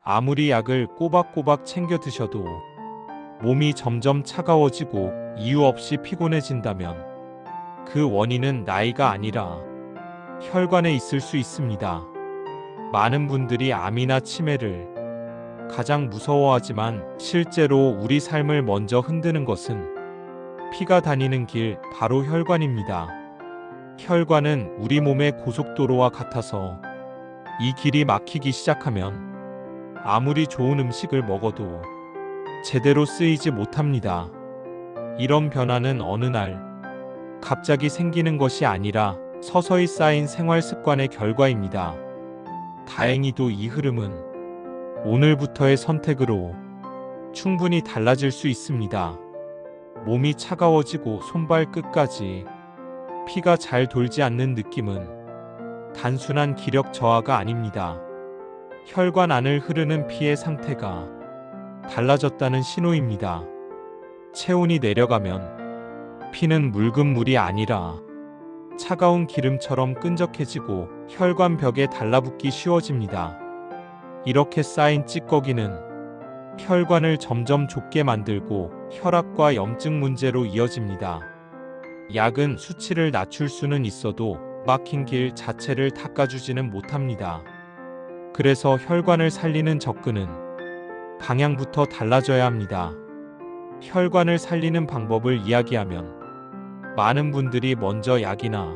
아무리 약을 꼬박꼬박 챙겨 드셔도 몸이 점점 차가워지고 이유 없이 피곤해진다면 그 원인은 나이가 아니라 혈관에 있을 수 있습니다. 많은 분들이 암이나 치매를 가장 무서워하지만 실제로 우리 삶을 먼저 흔드는 것은 피가 다니는 길, 바로 혈관입니다. 혈관은 우리 몸의 고속도로와 같아서 이 길이 막히기 시작하면 아무리 좋은 음식을 먹어도 제대로 쓰이지 못합니다. 이런 변화는 어느 날 갑자기 생기는 것이 아니라 서서히 쌓인 생활 습관의 결과입니다. 다행히도 이 흐름은 오늘부터의 선택으로 충분히 달라질 수 있습니다. 몸이 차가워지고 손발 끝까지 피가 잘 돌지 않는 느낌은 단순한 기력 저하가 아닙니다. 혈관 안을 흐르는 피의 상태가 달라졌다는 신호입니다. 체온이 내려가면 피는 묽은 물이 아니라 차가운 기름처럼 끈적해지고 혈관 벽에 달라붙기 쉬워집니다. 이렇게 쌓인 찌꺼기는 혈관을 점점 좁게 만들고 혈압과 염증 문제로 이어집니다. 약은 수치를 낮출 수는 있어도 막힌 길 자체를 닦아주지는 못합니다. 그래서 혈관을 살리는 접근은 방향부터 달라져야 합니다. 혈관을 살리는 방법을 이야기하면 많은 분들이 먼저 약이나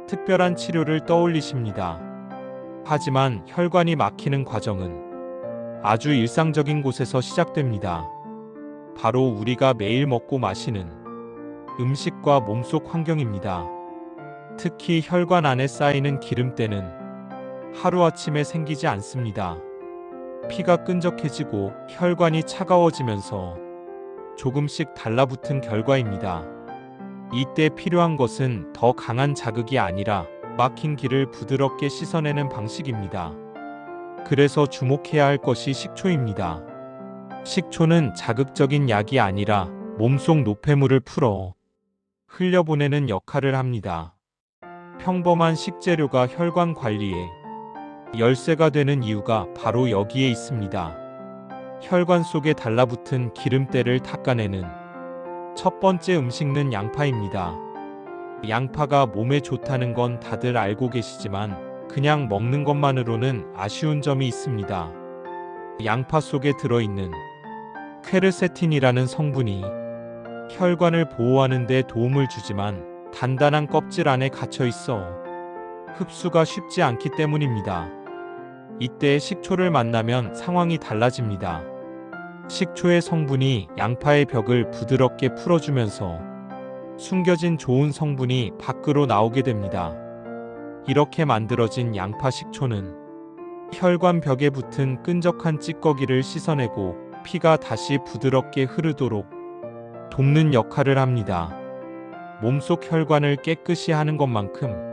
특별한 치료를 떠올리십니다. 하지만 혈관이 막히는 과정은 아주 일상적인 곳에서 시작됩니다. 바로 우리가 매일 먹고 마시는 음식과 몸속 환경입니다. 특히 혈관 안에 쌓이는 기름때는 하루아침에 생기지 않습니다. 피가 끈적해지고 혈관이 차가워지면서 조금씩 달라붙은 결과입니다. 이때 필요한 것은 더 강한 자극이 아니라 막힌 길을 부드럽게 씻어내는 방식입니다. 그래서 주목해야 할 것이 식초입니다. 식초는 자극적인 약이 아니라 몸속 노폐물을 풀어 흘려보내는 역할을 합니다. 평범한 식재료가 혈관 관리에 열쇠가 되는 이유가 바로 여기에 있습니다. 혈관 속에 달라붙은 기름때를 닦아내는 첫 번째 음식은 양파입니다. 양파가 몸에 좋다는 건 다들 알고 계시지만 그냥 먹는 것만으로는 아쉬운 점이 있습니다. 양파 속에 들어있는 퀘르세틴이라는 성분이 혈관을 보호하는 데 도움을 주지만 단단한 껍질 안에 갇혀 있어 흡수가 쉽지 않기 때문입니다. 이때 식초를 만나면 상황이 달라집니다. 식초의 성분이 양파의 벽을 부드럽게 풀어주면서 숨겨진 좋은 성분이 밖으로 나오게 됩니다. 이렇게 만들어진 양파 식초는 혈관 벽에 붙은 끈적한 찌꺼기를 씻어내고 피가 다시 부드럽게 흐르도록 돕는 역할을 합니다. 몸속 혈관을 깨끗이 하는 것만큼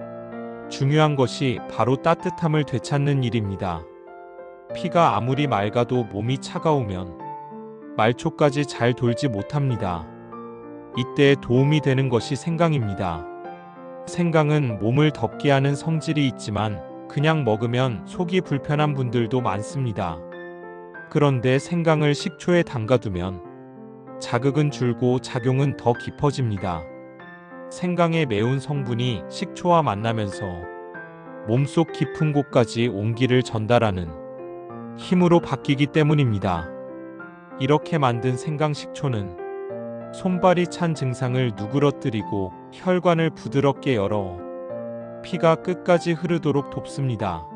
중요한 것이 바로 따뜻함을 되찾는 일입니다. 피가 아무리 맑아도 몸이 차가우면 말초까지 잘 돌지 못합니다. 이때 도움이 되는 것이 생강입니다. 생강은 몸을 덥게 하는 성질이 있지만 그냥 먹으면 속이 불편한 분들도 많습니다. 그런데 생강을 식초에 담가두면 자극은 줄고 작용은 더 깊어집니다. 생강의 매운 성분이 식초와 만나면서 몸속 깊은 곳까지 온기를 전달하는 힘으로 바뀌기 때문입니다. 이렇게 만든 생강 식초는 손발이 찬 증상을 누그러뜨리고 혈관을 부드럽게 열어 피가 끝까지 흐르도록 돕습니다.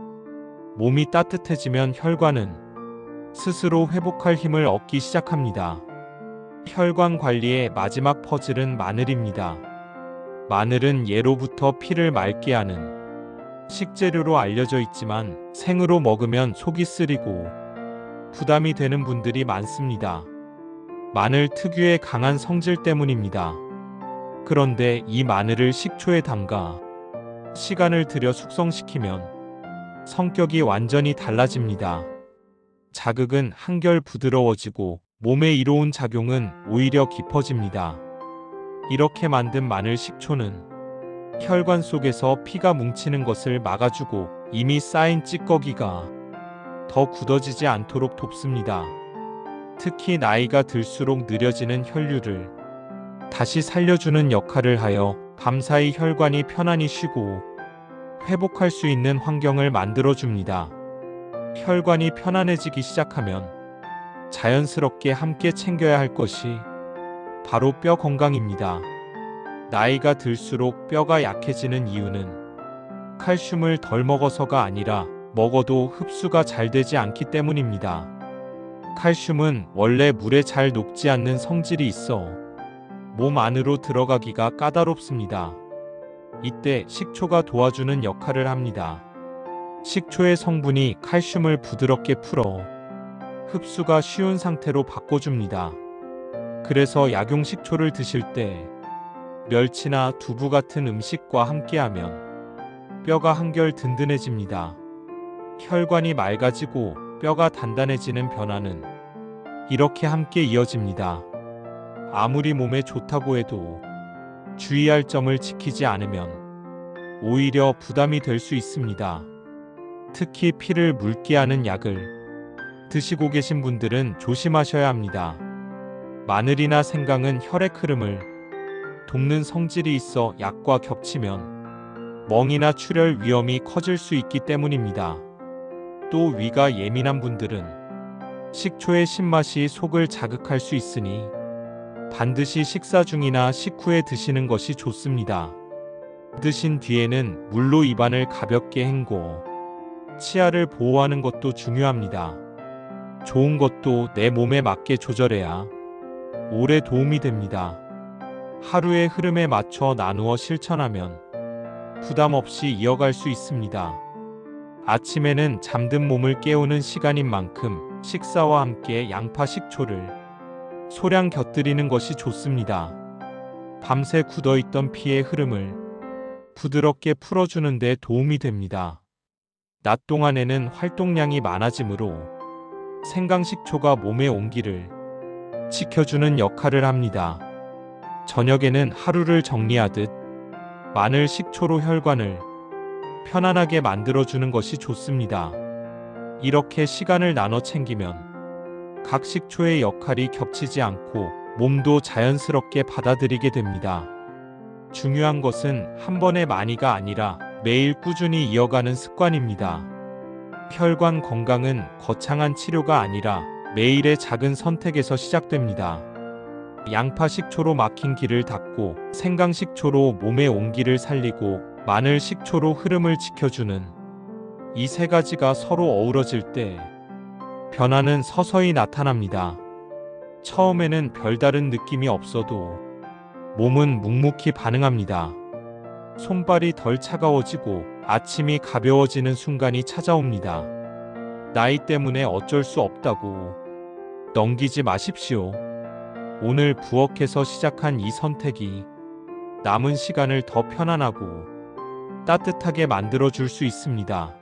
몸이 따뜻해지면 혈관은 스스로 회복할 힘을 얻기 시작합니다. 혈관 관리의 마지막 퍼즐은 마늘입니다. 마늘은 예로부터 피를 맑게 하는 식재료로 알려져 있지만 생으로 먹으면 속이 쓰리고 부담이 되는 분들이 많습니다. 마늘 특유의 강한 성질 때문입니다. 그런데 이 마늘을 식초에 담가 시간을 들여 숙성시키면 성격이 완전히 달라집니다. 자극은 한결 부드러워지고 몸에 이로운 작용은 오히려 깊어집니다. 이렇게 만든 마늘 식초는 혈관 속에서 피가 뭉치는 것을 막아주고 이미 쌓인 찌꺼기가 더 굳어지지 않도록 돕습니다. 특히 나이가 들수록 느려지는 혈류를 다시 살려주는 역할을 하여 밤사이 혈관이 편안히 쉬고 회복할 수 있는 환경을 만들어줍니다. 혈관이 편안해지기 시작하면 자연스럽게 함께 챙겨야 할 것이 바로 뼈 건강입니다. 나이가 들수록 뼈가 약해지는 이유는 칼슘을 덜 먹어서가 아니라 먹어도 흡수가 잘 되지 않기 때문입니다. 칼슘은 원래 물에 잘 녹지 않는 성질이 있어 몸 안으로 들어가기가 까다롭습니다. 이때 식초가 도와주는 역할을 합니다. 식초의 성분이 칼슘을 부드럽게 풀어 흡수가 쉬운 상태로 바꿔줍니다. 그래서 약용식초를 드실 때 멸치나 두부 같은 음식과 함께하면 뼈가 한결 든든해집니다. 혈관이 맑아지고 뼈가 단단해지는 변화는 이렇게 함께 이어집니다. 아무리 몸에 좋다고 해도 주의할 점을 지키지 않으면 오히려 부담이 될 수 있습니다. 특히 피를 묽게 하는 약을 드시고 계신 분들은 조심하셔야 합니다. 마늘이나 생강은 혈액 흐름을 돕는 성질이 있어 약과 겹치면 멍이나 출혈 위험이 커질 수 있기 때문입니다. 또 위가 예민한 분들은 식초의 신맛이 속을 자극할 수 있으니 반드시 식사 중이나 식후에 드시는 것이 좋습니다. 드신 뒤에는 물로 입안을 가볍게 헹궈 치아를 보호하는 것도 중요합니다. 좋은 것도 내 몸에 맞게 조절해야 오래 도움이 됩니다. 하루의 흐름에 맞춰 나누어 실천하면 부담 없이 이어갈 수 있습니다. 아침에는 잠든 몸을 깨우는 시간인 만큼 식사와 함께 양파 식초를 소량 곁들이는 것이 좋습니다. 밤새 굳어있던 피의 흐름을 부드럽게 풀어주는 데 도움이 됩니다. 낮 동안에는 활동량이 많아지므로 생강식초가 몸의 온기를 지켜주는 역할을 합니다. 저녁에는 하루를 정리하듯 마늘 식초로 혈관을 편안하게 만들어주는 것이 좋습니다. 이렇게 시간을 나눠 챙기면 각 식초의 역할이 겹치지 않고 몸도 자연스럽게 받아들이게 됩니다. 중요한 것은 한 번에 많이가 아니라 매일 꾸준히 이어가는 습관입니다. 혈관 건강은 거창한 치료가 아니라 매일의 작은 선택에서 시작됩니다. 양파 식초로 막힌 길을 닫고 생강 식초로 몸의 온기를 살리고 마늘 식초로 흐름을 지켜주는 이 세 가지가 서로 어우러질 때 변화는 서서히 나타납니다. 처음에는 별다른 느낌이 없어도 몸은 묵묵히 반응합니다. 손발이 덜 차가워지고 아침이 가벼워지는 순간이 찾아옵니다. 나이 때문에 어쩔 수 없다고 넘기지 마십시오. 오늘 부엌에서 시작한 이 선택이 남은 시간을 더 편안하고 따뜻하게 만들어 줄 수 있습니다.